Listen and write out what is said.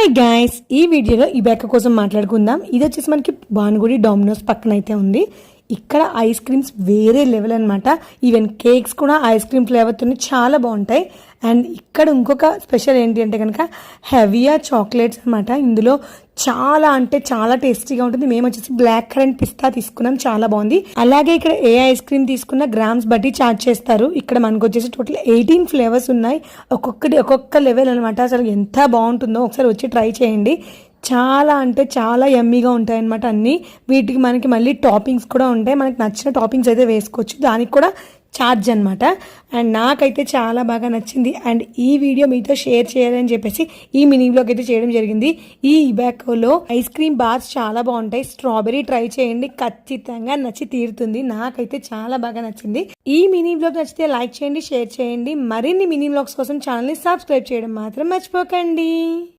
Hi guys, ఈ వీడియోలో ఈ బ్యాగ్ కోసం మాట్లాడుకుందాం. ఇది వచ్చేసి మనకి భానుగుడి డామినోస్ పక్కన అయితే ఉంది. ఇక్కడ ఐస్ క్రీమ్స్ వేరే లెవెల్ అనమాట. ఈవెన్ కేక్స్ కూడా ఐస్ క్రీమ్ ఫ్లేవర్తో చాలా బాగుంటాయి. అండ్ ఇక్కడ ఇంకొక స్పెషల్ ఏంటి అంటే కనుక హెవియా చాక్లెట్స్ అనమాట. ఇందులో చాలా అంటే చాలా టేస్టీగా ఉంటుంది. మేము వచ్చేసి బ్లాక్ కరెంట్ పిస్తా తీసుకున్నాం, చాలా బాగుంది. అలాగే ఇక్కడ ఏ ఐస్ క్రీమ్ తీసుకున్న గ్రామ్స్ బట్టి చార్జ్ చేస్తారు. ఇక్కడ మనకు వచ్చేసి టోటల్ 18 ఫ్లేవర్స్ ఉన్నాయి. ఒక్కొక్కటి ఒక్కొక్క లెవెల్ అనమాట. అసలు ఎంత బాగుంటుందో ఒకసారి వచ్చి ట్రై చేయండి. చాలా అంటే చాలా యమ్మీగా ఉంటాయి అన్నమాట అన్నీ. వీటికి మనకి మళ్ళీ టాపింగ్స్ కూడా ఉంటాయి. మనకి నచ్చిన టాపింగ్స్ అయితే వేసుకోవచ్చు. దానికి కూడా ఛార్జ్ అనమాట. అండ్ నాకైతే చాలా బాగా నచ్చింది. అండ్ ఈ వీడియో మీతో షేర్ చేయాలని చెప్పేసి ఈ మినీ బ్లాగ్ అయితే చేయడం జరిగింది. ఈ ఇబాకోలో ఐస్ క్రీమ్ బార్స్ చాలా బాగుంటాయి. స్ట్రాబెరీ ట్రై చేయండి, ఖచ్చితంగా నచ్చి తీరుతుంది. నాకైతే చాలా బాగా నచ్చింది. ఈ మినీ బ్లాగ్ నచ్చితే లైక్ చేయండి, షేర్ చేయండి. మరిన్ని మినీ బ్లాగ్స్ కోసం ఛానల్ని సబ్స్క్రైబ్ చేయడం మాత్రం మర్చిపోకండి.